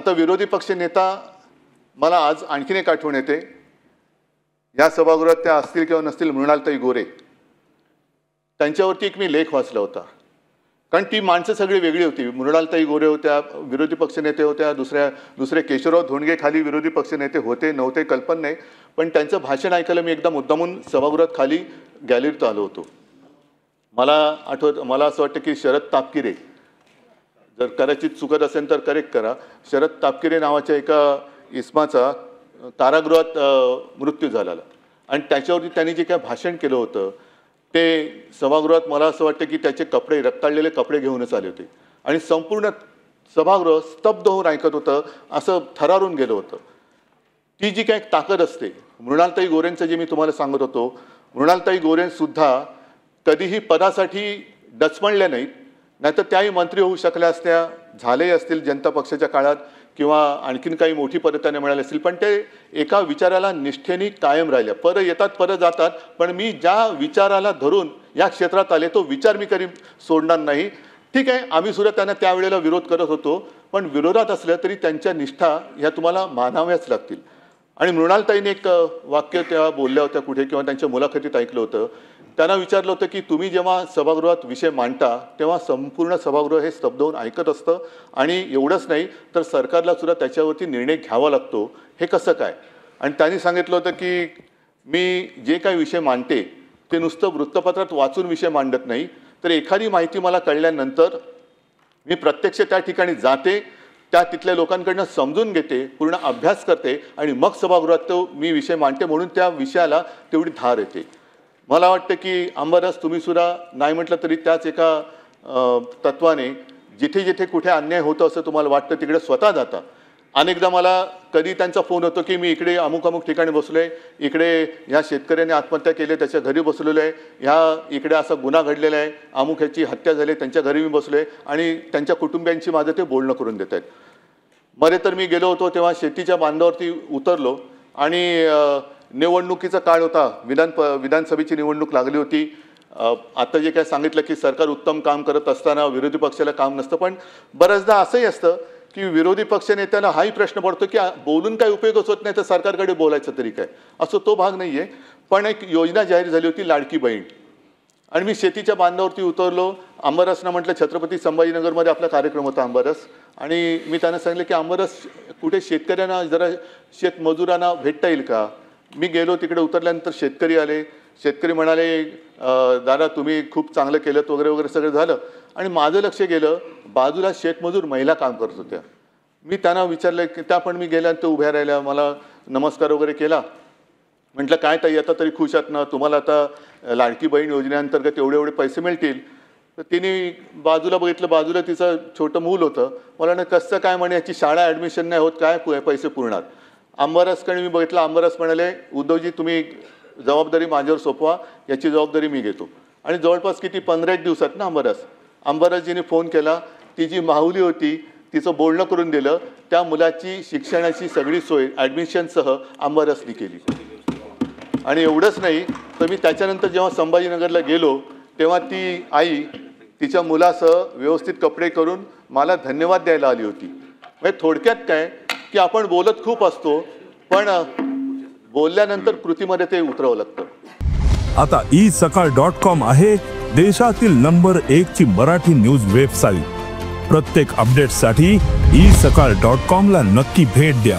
आता विरोधी पक्ष नेता मला आज आणखीन एक आठवण येते, या सभागृहात त्या असतील किंवा नसतील मृणालताई गोरे, त्यांच्यावरती एक मी लेख वाचला होता. कारण ती माणसं सगळी वेगळी होती. मृणालताई गोरे होत्या, विरोधी पक्षनेते होत्या, दुसरे केशवराव धोंडगे खाली विरोधी पक्षनेते होते नव्हते कल्पना नाही, पण त्यांचं भाषण ऐकायला मी एकदा मुद्दामून सभागृहात खाली गॅलरीत आलो होतो. मला असं वाटतं की शरद तापकिरे, जर कदाचित चुकत असेल तर करेक्ट करा, शरद तापकिरे नावाच्या एका इसमाचा कारागृहात मृत्यू झाला आणि त्याच्यावरती त्यांनी जे काय भाषण केलं होतं ते सभागृहात मला असं वाटतं की त्याचे कपडे रक्ताळलेले कपडे घेऊनच आले होते आणि संपूर्ण सभागृह स्तब्ध होऊन ऐकत होतं, असं थरारून गेलं होतं. ती जी काय ताकद असते, मृणालताई गोरेंचं जे मी तुम्हाला सांगत होतो, मृणालताई गोरेंसुद्धा कधीही पदासाठी डचमळल्या नाहीत, नाहीतर त्याही मंत्री होऊ शकल्या असत्या, झालेही असतील जनता पक्षाच्या काळात किंवा आणखीन काही मोठी पदं त्यांना मिळाली असतील, पण ते एका विचाराला निष्ठेने कायम राहिल्या. परत येतात परत जातात, पण मी ज्या विचाराला धरून या क्षेत्रात आले तो विचार मी कधी सोडणार नाही. ठीक आहे, आम्ही सुद्धा त्यांना त्यावेळेला विरोध करत होतो, पण विरोधात असलं तरी त्यांच्या निष्ठा ह्या तुम्हाला मानाव्याच लागतील. आणि मृणालताईने एक वाक्य त्या बोलल्या होत्या कुठे किंवा त्यांच्या मुलाखतीत ऐकलं होतं. त्यांना विचारलं होतं की तुम्ही जेव्हा सभागृहात विषय मांडता तेव्हा संपूर्ण सभागृह हे स्तब्ध होऊन ऐकत असतं आणि एवढंच नाही तर सरकारला सुद्धा त्याच्यावरती निर्णय घ्यावा लागतो, हे कसं काय? आणि त्यांनी सांगितलं होतं की मी जे काही विषय मांडते ते नुसतं वृत्तपत्रात वाचून विषय मांडत नाही, तर एखादी माहिती मला कळल्यानंतर मी प्रत्यक्ष त्या ठिकाणी जाते, त्या तिथल्या लोकांकडनं समजून घेते, पूर्ण अभ्यास करते आणि मग सभागृहात तो मी विषय मांडते, म्हणून त्या विषयाला तेवढी धार येते. मला वाटतं की अंबादास तुम्ही सुद्धा नाही म्हटलं तरी त्याच एका तत्वाने जिथे जिथे कुठे अन्याय होतं असं तुम्हाला वाटतं तिकडे स्वतः जाता. अनेकदा मला कधी त्यांचा फोन होतो की मी इकडे अमुक अमुक ठिकाणी बसलो आहे, इकडे ह्या शेतकऱ्याने आत्महत्या केली त्याच्या घरी बसलेलो आहे, ह्या इकडे असा गुन्हा घडलेला आहे, अमुक ह्याची हत्या झाली त्यांच्या घरी मी बसलो आहे आणि त्यांच्या कुटुंबियांची माझं ते बोलणं करून देत आहेत. मध्ये तर मी गेलो होतो तेव्हा शेतीच्या बांधावरती उतरलो आणि निवडणुकीचा काळ होता, विधानसभेची निवडणूक लागली होती. आता जे काय सांगितलं की सरकार उत्तम काम करत असताना विरोधी पक्षाला काम नसतं, पण बऱ्याचदा असंही असतं की विरोधी पक्षनेत्याला हाही प्रश्न पडतो की बोलून काही उपयोगच होत नाही तर सरकारकडे बोलायचं तरी काय, असं तो भाग नाही आहे. पण एक योजना जाहीर झाली होती लाडकी बहीण, आणि मी शेतीच्या बांधावरती उतरलो. अंबादासना म्हटलं छत्रपती संभाजीनगरमध्ये आपला कार्यक्रम होता अंबादास, आणि मी त्यांना सांगितलं की अंबादास कुठे शेतकऱ्यांना जरा शेतमजुरांना भेटता येईल का? मी गेलो, तिकडे उतरल्यानंतर शेतकरी आले. शेतकरी म्हणाले दादा तुम्ही खूप चांगलं केलं वगैरे वगैरे सगळं झालं, आणि माझं लक्ष गेलं बाजूला शेतमजूर महिला काम करत होत्या. मी त्यांना विचारलं की त्या पण मी गेल्यानंतर उभ्या राहिल्या, मला नमस्कार वगैरे केला. म्हटलं काय ताई आता तरी खुश आहात ना, तुम्हाला आता लाडकी बहीण योजनेअंतर्गत एवढे एवढे पैसे मिळतील. तर तिने बाजूला बघितलं, बाजूला तिचं छोटं मूल होतं. मला ना कसं काय म्हणे याची शाळा ॲडमिशन नाही होत, काय पैसे पुरणार? अंबादासकडे मी बघितलं, अंबादास म्हणाले उद्धवजी तुम्ही जबाबदारी माझ्यावर सोपवा, याची जबाबदारी मी घेतो. आणि जवळपास किती 15 दिवसात ना अंबादासजीने फोन केला, ती जी माहुली होती तिचं बोलणं करून दिलं, त्या मुलाची शिक्षणाची सगळी सोय ॲडमिशनसह अंबादासनी केली. आणि एवढंच नाही तर मी त्याच्यानंतर जेव्हा संभाजीनगरला गेलो तेव्हा ती आई तिच्या मुलासह व्यवस्थित कपडे करून मला धन्यवाद द्यायला आली होती. म्हणजे थोडक्यात काय की आपण बोलत खूप असतो, पण बोलल्यानंतर कृतीमध्ये ते उतरावं लागतं. आता isakal.com आहे देशातील नंबर 1 ची मराठी न्यूज वेबसाईट. प्रत्येक अपडेटसाठी isakal.com ला नक्की भेट द्या.